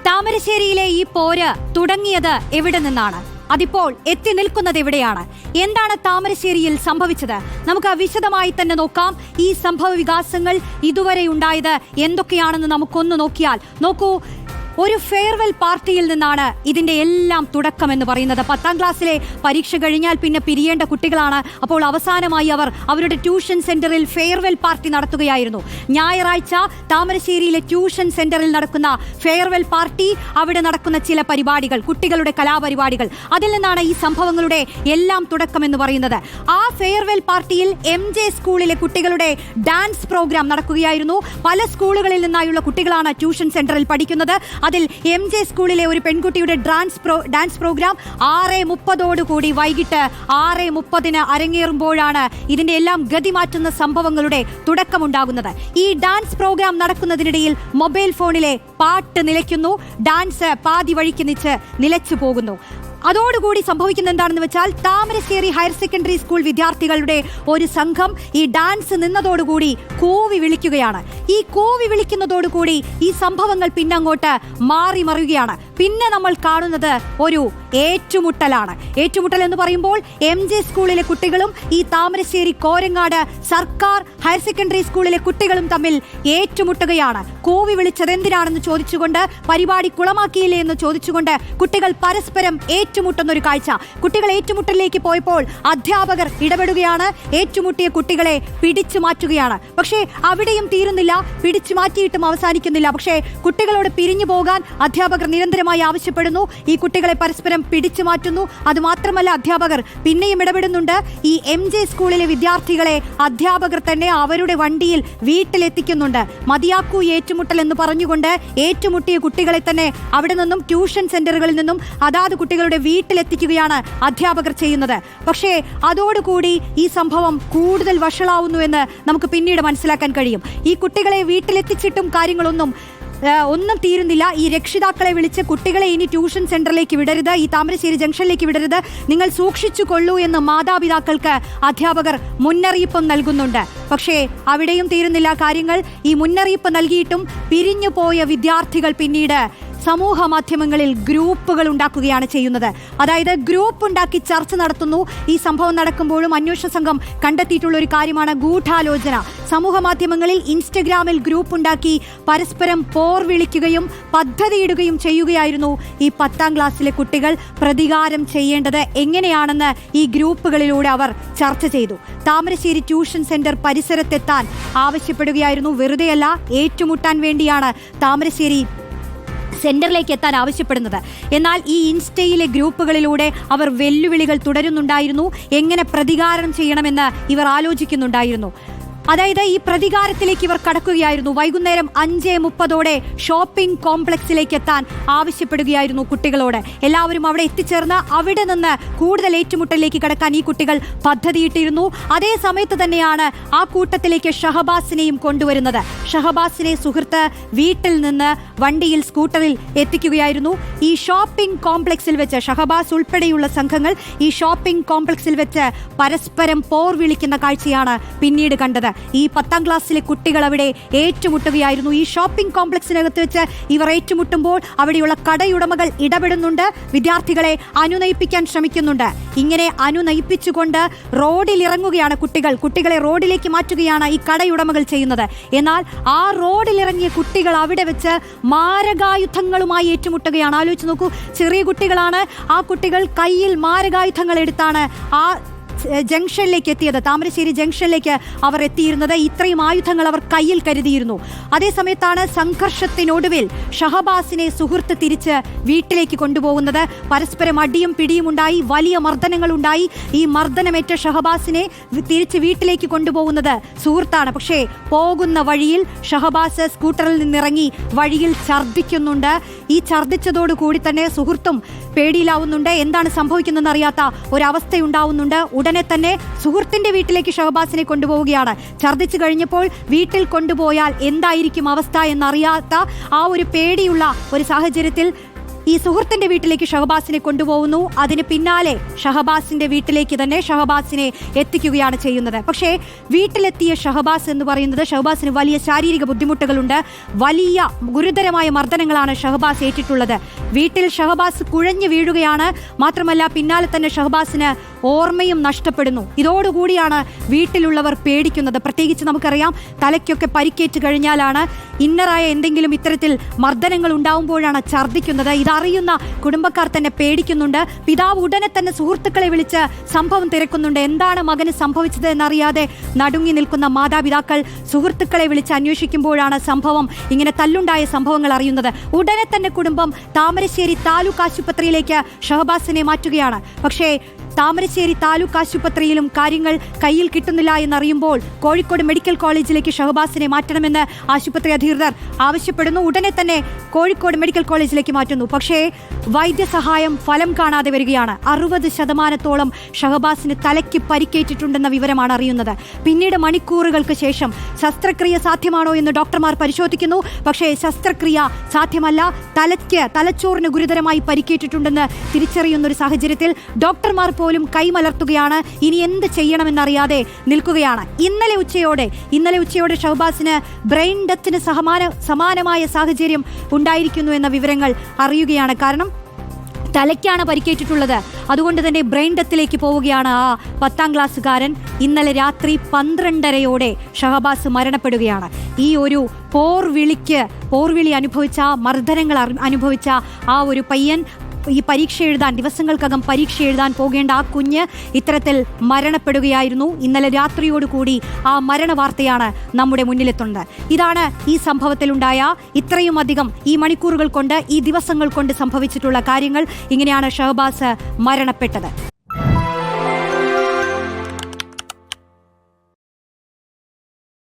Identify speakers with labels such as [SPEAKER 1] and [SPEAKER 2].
[SPEAKER 1] താമരശ്ശേരിയിലെ ഈ പോര് തുടങ്ങിയത് എവിടെ നിന്നാണ്? അതിപ്പോൾ എത്തി നിൽക്കുന്നത് എവിടെയാണ്? എന്താണ് താമരശ്ശേരിയിൽ സംഭവിച്ചത്? നമുക്ക് വിശദമായി തന്നെ നോക്കാം. ഈ സംഭവ വികാസങ്ങൾ ഇതുവരെ ഉണ്ടായത് എന്തൊക്കെയാണെന്ന് നമുക്കൊന്ന് നോക്കിയാൽ നോക്കൂ. ഒരു ഫെയർവെൽ പാർട്ടിയിൽ നിന്നാണ് ഇതിന്റെ എല്ലാം തുടക്കമെന്ന് പറയുന്നത്. 10ാം ക്ലാസ്സിലെ പരീക്ഷ കഴിഞ്ഞാൽ പിന്നെ പിരിയേണ്ട കുട്ടികളാണ്. അപ്പോൾ അവസാനമായി അവർ അവരുടെ ട്യൂഷൻ സെന്ററിൽ ഫെയർവെൽ പാർട്ടി നടത്തുകയായിരുന്നു. ഞായറാഴ്ച താമരശ്ശേരിയിലെ ട്യൂഷൻ സെന്ററിൽ നടക്കുന്ന ഫെയർവെൽ പാർട്ടി, അവിടെ നടക്കുന്ന ചില പരിപാടികൾ, കുട്ടികളുടെ കലാപരിപാടികൾ, അതിൽ നിന്നാണ് ഈ സംഭവങ്ങളുടെ എല്ലാം തുടക്കമെന്ന് പറയുന്നത്. ആ ഫെയർവെൽ പാർട്ടിയിൽ MJ സ്കൂളിലെ കുട്ടികളുടെ ഡാൻസ് പ്രോഗ്രാം നടക്കുകയായിരുന്നു. പല സ്കൂളുകളിൽ നിന്നായുള്ള കുട്ടികളാണ് ട്യൂഷൻ സെന്ററിൽ പഠിക്കുന്നത്. അതിൽ MJ സ്കൂളിലെ ഒരു പെൺകുട്ടിയുടെ ഡാൻസ് പ്രോഗ്രാം 6:30 വൈകിട്ട് 6:30 അരങ്ങേറുമ്പോഴാണ് ഇതിന്റെ എല്ലാം ഗതി മാറ്റുന്ന സംഭവങ്ങളുടെ തുടക്കമുണ്ടാകുന്നത്. ഈ ഡാൻസ് പ്രോഗ്രാം നടക്കുന്നതിനിടയിൽ മൊബൈൽ ഫോണിലെ പാട്ട് നിലയ്ക്കുന്നു. ഡാൻസ് പാതി വഴിക്ക് നിലച്ചു പോകുന്നു. അതോടുകൂടി സംഭവിക്കുന്ന എന്താണെന്ന് വെച്ചാൽ താമരശ്ശേരി ഹയർ സെക്കൻഡറി സ്കൂൾ വിദ്യാർത്ഥികളുടെ ഒരു സംഘം ഈ ഡാൻസ് നിന്നതോടുകൂടി കൂവി വിളിക്കുകയാണ്. ഈ കൂവി വിളിക്കുന്നതോടുകൂടി ഈ സംഭവങ്ങൾ പിന്നങ്ങോട്ട് മാറി മറിയുകയാണ്. പിന്നെ നമ്മൾ കാണുന്നത് ഒരു ഏറ്റുമുട്ടലാണ്. ഏറ്റുമുട്ടൽ എന്ന് പറയുമ്പോൾ MJ സ്കൂളിലെ കുട്ടികളും ഈ താമരശ്ശേരി കോരങ്ങാട് സർക്കാർ ഹയർ സെക്കൻഡറി സ്കൂളിലെ കുട്ടികളും തമ്മിൽ ഏറ്റുമുട്ടുകയാണ്. കൂവി വിളിച്ചത് എന്തിനാണെന്ന് ചോദിച്ചുകൊണ്ട്, പരിപാടി കുളമാക്കിയില്ലേ എന്ന് ചോദിച്ചുകൊണ്ട് കുട്ടികൾ പരസ്പരം ഏറ്റുമുട്ടുന്ന ഒരു കാഴ്ച. കുട്ടികൾ ഏറ്റുമുട്ടലിലേക്ക് പോയപ്പോൾ അധ്യാപകർ ഇടപെടുകയാണ്. ഏറ്റുമുട്ടിയ കുട്ടികളെ പിടിച്ചു മാറ്റുകയാണ്. പക്ഷേ അവിടെയും തീരുന്നില്ല, പിടിച്ചു മാറ്റിയിട്ടും അവസാനിക്കുന്നില്ല. പക്ഷേ കുട്ടികളോട് പിരിഞ്ഞു പോകാൻ അധ്യാപകർ നിരന്തരമായി ആവശ്യപ്പെടുന്നു. ഈ കുട്ടികളെ പരസ്പരം പിടിച്ചു മാറ്റുന്നു. അതുമാത്രമല്ല, അധ്യാപകർ പിന്നെയും ഇടപെടുന്നുണ്ട്. ഈ MJ സ്കൂളിലെ വിദ്യാർത്ഥികളെ അധ്യാപകർ തന്നെ അവരുടെ വണ്ടിയിൽ വീട്ടിലെത്തിക്കുന്നുണ്ട്. മതിയാക്കൂ ഏറ്റുമുട്ടൽ എന്ന് പറഞ്ഞുകൊണ്ട് ഏറ്റുമുട്ടിയ കുട്ടികളെ തന്നെ അവിടെ നിന്നും ട്യൂഷൻ സെന്ററുകളിൽ നിന്നും അതാത് കുട്ടികളുടെ വീട്ടിലെത്തിക്കുകയാണ് അധ്യാപകർ ചെയ്യുന്നത്. പക്ഷേ അതോടുകൂടി ഈ സംഭവം കൂടുതൽ വഷളാവുന്നു എന്ന് നമുക്ക് പിന്നീട് മനസ്സിലാക്കാൻ കഴിയും. ഈ കുട്ടികളെ വീട്ടിലെത്തിച്ചിട്ടും കാര്യങ്ങളൊന്നും തീരുന്നില്ല. ഈ രക്ഷിതാക്കളെ വിളിച്ച് കുട്ടികളെ ഇനി ട്യൂഷൻ സെന്ററിലേക്ക് വിടരുത്, ഈ താമരശ്ശേരി ജംഗ്ഷനിലേക്ക് വിടരുത്, നിങ്ങൾ സൂക്ഷിച്ചു കൊള്ളൂ എന്ന് മാതാപിതാക്കൾക്ക് അധ്യാപകർ മുന്നറിയിപ്പും നൽകുന്നുണ്ട്. പക്ഷേ അവിടെയും തീരുന്നില്ല കാര്യങ്ങൾ. ഈ മുന്നറിയിപ്പ് നൽകിയിട്ടും പിരിഞ്ഞു പോയ വിദ്യാർത്ഥികൾ പിന്നീട് സമൂഹ മാധ്യമങ്ങളിൽ ഗ്രൂപ്പുകൾ ഉണ്ടാക്കുകയാണ് ചെയ്യുന്നത്. അതായത് ഗ്രൂപ്പ് ഉണ്ടാക്കി ചർച്ച നടത്തുന്നു. ഈ സംഭവം നടക്കുമ്പോഴും അന്വേഷണ സംഘം കണ്ടെത്തിയിട്ടുള്ള ഒരു കാര്യമാണ് ഗൂഢാലോചന. സമൂഹ മാധ്യമങ്ങളിൽ, ഇൻസ്റ്റഗ്രാമിൽ ഗ്രൂപ്പ് ഉണ്ടാക്കി പരസ്പരം പോർ വിളിക്കുകയും പദ്ധതിയിടുകയും ചെയ്യുകയായിരുന്നു ഈ 10ാം ക്ലാസ്സിലെ കുട്ടികൾ. പ്രതികാരം ചെയ്യേണ്ടത് എങ്ങനെയാണെന്ന് ഈ ഗ്രൂപ്പുകളിലൂടെ അവർ ചർച്ച ചെയ്തു. താമരശ്ശേരി ട്യൂഷൻ സെന്റർ പരിസരത്തെത്താൻ ആവശ്യപ്പെടുകയായിരുന്നു. വെറുതെയല്ല, ഏറ്റുമുട്ടാൻ വേണ്ടിയാണ് താമരശ്ശേരി സെന്ററിലേക്ക് എത്താൻ ആവശ്യപ്പെടുന്നത്. എന്നാൽ ഈ ഇൻസ്റ്റയിലെ ഗ്രൂപ്പുകളിലൂടെ അവർ വെല്ലുവിളികൾ തുടരുന്നുണ്ടായിരുന്നു. എങ്ങനെ പ്രതികാരം ചെയ്യണമെന്ന് ഇവർ ആലോചിക്കുന്നുണ്ടായിരുന്നു. അതായത് ഈ പ്രതികാരത്തിലേക്ക് ഇവർ കടക്കുകയായിരുന്നു. വൈകുന്നേരം 5:30 ഷോപ്പിംഗ് കോംപ്ലക്സിലേക്ക് എത്താൻ ആവശ്യപ്പെടുകയായിരുന്നു കുട്ടികളോട്. എല്ലാവരും അവിടെ എത്തിച്ചേർന്ന് അവിടെ നിന്ന് കൂടുതൽ ഏറ്റുമുട്ടലിലേക്ക് കടക്കാൻ ഈ കുട്ടികൾ പദ്ധതിയിട്ടിരുന്നു. അതേ സമയത്ത് തന്നെയാണ് ആ കൂട്ടത്തിലേക്ക് ഷഹബാസിനെയും കൊണ്ടുവരുന്നത്. ഷഹബാസിനെ സുഹൃത്ത് വീട്ടിൽ നിന്ന് വണ്ടിയിൽ, സ്കൂട്ടറിൽ എത്തിക്കുകയായിരുന്നു. ഈ ഷോപ്പിംഗ് കോംപ്ലക്സിൽ വെച്ച് ഷഹബാസ് ഉൾപ്പെടെയുള്ള സംഘങ്ങൾ ഈ ഷോപ്പിംഗ് കോംപ്ലക്സിൽ വെച്ച് പരസ്പരം പോർ വിളിക്കുന്ന കാഴ്ചയാണ് പിന്നീട് കണ്ടത്. ഈ 10ാം ക്ലാസ്സിലെ കുട്ടികൾ അവിടെ ഏറ്റുമുട്ടുകയായിരുന്നു. ഈ ഷോപ്പിംഗ് കോംപ്ലക്സിനകത്ത് വെച്ച് ഇവർ ഏറ്റുമുട്ടുമ്പോൾ അവിടെയുള്ള കടയുടമകൾ ഇടപെടുന്നുണ്ട്. വിദ്യാർത്ഥികളെ അനുനയിപ്പിക്കാൻ ശ്രമിക്കുന്നുണ്ട്. ഇങ്ങനെ അനുനയിപ്പിച്ചുകൊണ്ട് റോഡിൽ ഇറങ്ങുകയാണ് കുട്ടികളെ റോഡിലേക്ക് മാറ്റുകയാണ് ഈ കടയുടമകൾ ചെയ്യുന്നത്. എന്നാൽ ആ റോഡിലിറങ്ങിയ കുട്ടികൾ അവിടെ വെച്ച് മാരകായുധങ്ങളുമായി ഏറ്റുമുട്ടുകയാണ്. ആലോചിച്ച് നോക്കൂ, ചെറിയ കുട്ടികളാണ്. ആ കുട്ടികൾ കയ്യിൽ മാരകായുധങ്ങൾ എടുത്താണ് ആ ജംഗ്ഷനിലേക്ക് എത്തിയത്. താമരശ്ശേരി ജംഗ്ഷനിലേക്ക് അവർ എത്തിയിരുന്നത്. ഇത്രയും ആയുധങ്ങൾ അവർ കയ്യിൽ കരുതിയിരുന്നു. അതേസമയത്താണ് സംഘർഷത്തിനൊടുവിൽ ഷഹബാസിനെ സുഹൃത്ത് തിരിച്ച് വീട്ടിലേക്ക് കൊണ്ടുപോകുന്നത്. പരസ്പരം അടിയും പിടിയും ഉണ്ടായി, വലിയ മർദ്ദനങ്ങളുണ്ടായി. ഈ മർദ്ദനമേറ്റ ഷഹബാസിനെ തിരിച്ച് വീട്ടിലേക്ക് കൊണ്ടുപോകുന്നത് സുഹൃത്താണ്. പക്ഷേ പോകുന്ന വഴിയിൽ ഷഹബാസ് സ്കൂട്ടറിൽ നിന്നിറങ്ങി വഴിയിൽ ഛർദ്ദിക്കുന്നുണ്ട്. ഈ ഛർദ്ദിച്ചതോടുകൂടി തന്നെ സുഹൃത്തും പേടിയിലാവുന്നുണ്ട്. എന്താണ് സംഭവിക്കുന്നതെന്ന് അറിയാത്ത ഒരവസ്ഥയുണ്ടാവുന്നുണ്ട്. ഉടനെ തന്നെ സുഹൃത്തിന്റെ വീട്ടിലേക്ക് ഷഹബാസിനെ കൊണ്ടുപോവുകയാണ്. ഛർദ്ദിച്ചു കഴിഞ്ഞപ്പോൾ വീട്ടിൽ കൊണ്ടുപോയാൽ എന്തായിരിക്കും അവസ്ഥ എന്നറിയാത്ത ആ ഒരു പേടിയുള്ള ഒരു സാഹചര്യത്തിൽ ഈ സുഹൃത്തിന്റെ വീട്ടിലേക്ക് ഷഹബാസിനെ കൊണ്ടുപോകുന്നു. അതിന് പിന്നാലെ ഷഹബാസിന്റെ വീട്ടിലേക്ക് തന്നെ ഷഹബാസിനെ എത്തിക്കുകയാണ് ചെയ്യുന്നത്. പക്ഷേ വീട്ടിലെത്തിയ ഷഹബാസ് എന്ന് പറയുന്നത് ഷഹബാസിന് വലിയ ശാരീരിക ബുദ്ധിമുട്ടുകളുണ്ട്. വലിയ ഗുരുതരമായ മർദ്ദനങ്ങളാണ് ഷഹബാസ് ഏറ്റിട്ടുള്ളത്. വീട്ടിൽ ഷഹബാസ് കുഴഞ്ഞു വീഴുകയാണ്. മാത്രമല്ല പിന്നാലെ തന്നെ ഷഹബാസിന് ഓർമ്മയും നഷ്ടപ്പെടുന്നു. ഇതോടുകൂടിയാണ് വീട്ടിലുള്ളവർ പേടിക്കുന്നത്. പ്രത്യേകിച്ച് നമുക്കറിയാം, തലയ്ക്കൊക്കെ പരിക്കേറ്റ് കഴിഞ്ഞാലാണ് ഇന്നറായ എന്തെങ്കിലും ഇത്തരത്തിൽ മർദ്ദനങ്ങൾ ഉണ്ടാവുമ്പോഴാണ് ഛർദ്ദിക്കുന്നത്. ഇതറിയുന്ന കുടുംബക്കാർ തന്നെ പേടിക്കുന്നുണ്ട്. പിതാവ് ഉടനെ തന്നെ സുഹൃത്തുക്കളെ വിളിച്ച് സംഭവം തിരക്കുന്നുണ്ട്. എന്താണ് മകന് സംഭവിച്ചത് എന്നറിയാതെ നടുങ്ങി നിൽക്കുന്ന മാതാപിതാക്കൾ സുഹൃത്തുക്കളെ വിളിച്ച് അന്വേഷിക്കുമ്പോഴാണ് സംഭവം, ഇങ്ങനെ തല്ലുണ്ടായ സംഭവങ്ങൾ അറിയുന്നത്. ഉടനെ തന്നെ കുടുംബം താമരശ്ശേരി താലൂക്ക് ആശുപത്രിയിലേക്ക് ഷഹബാസിനെ മാറ്റുകയാണ്. പക്ഷേ താമരശ്ശേരി താലൂക്ക് ആശുപത്രിയിലും കാര്യങ്ങൾ കയ്യിൽ കിട്ടുന്നില്ല എന്നറിയുമ്പോൾ കോഴിക്കോട് മെഡിക്കൽ കോളേജിലേക്ക് ഷഹബാസിനെ മാറ്റണമെന്ന് ആശുപത്രി അധികൃതർ ആവശ്യപ്പെടുന്നു. ഉടനെ തന്നെ കോഴിക്കോട് മെഡിക്കൽ കോളേജിലേക്ക് മാറ്റുന്നു. പക്ഷേ വൈദ്യസഹായം ഫലം കാണാതെ വരികയാണ്. 60% ഷഹബാസിന് തലയ്ക്ക് പരിക്കേറ്റിട്ടുണ്ടെന്ന വിവരമാണ് അറിയുന്നത്. പിന്നീട് മണിക്കൂറുകൾക്ക് ശേഷം ശസ്ത്രക്രിയ സാധ്യമാണോ എന്ന് ഡോക്ടർമാർ പരിശോധിക്കുന്നു. പക്ഷേ ശസ്ത്രക്രിയ സാധ്യമല്ല. തലച്ചോറിന് ഗുരുതരമായി പരിക്കേറ്റിട്ടുണ്ടെന്ന് തിരിച്ചറിയുന്ന ഒരു സാഹചര്യത്തിൽ ഡോക്ടർമാർ പോലും കൈമലർത്തുകയാണ്. ഇനി എന്ത് ചെയ്യണമെന്നറിയാതെ നിൽക്കുകയാണ്. ഇന്നലെ ഉച്ചയോടെ ഷഹബാസിന് ബ്രെയിൻ ഡെത്തിന് സമാനമായ സാഹചര്യം ഉണ്ടായിരിക്കുന്നു എന്ന വിവരങ്ങൾ അറിയുകയാണ്. കാരണം തലയ്ക്കാണ് പരിക്കേറ്റിട്ടുള്ളത്. അതുകൊണ്ട് തന്നെ ബ്രെയിൻ ഡെത്തിലേക്ക് പോവുകയാണ് ആ 10ാം ക്ലാസ്സുകാരൻ. ഇന്നലെ രാത്രി 12:30 ഷഹബാസ് മരണപ്പെടുകയാണ്. ഈ ഒരു പോർവിളി അനുഭവിച്ച, മർദ്ദനങ്ങൾ അനുഭവിച്ച ആ ഒരു പയ്യൻ ഈ ദിവസങ്ങൾക്കകം പരീക്ഷ എഴുതാൻ പോകേണ്ട ആ കുഞ്ഞ് ഇത്തരത്തിൽ മരണപ്പെടുകയായിരുന്നു. ഇന്നലെ രാത്രിയോടുകൂടി ആ മരണ വാർത്തയാണ് നമ്മുടെ മുന്നിലെത്തുന്നത്. ഇതാണ് ഈ സംഭവത്തിലുണ്ടായ ഇത്രയും അധികം ഈ മണിക്കൂറുകൾ കൊണ്ട്, ഈ ദിവസങ്ങൾ കൊണ്ട് സംഭവിച്ചിട്ടുള്ള കാര്യങ്ങൾ. ഇങ്ങനെയാണ് ഷഹബാസ് മരണപ്പെട്ടത്.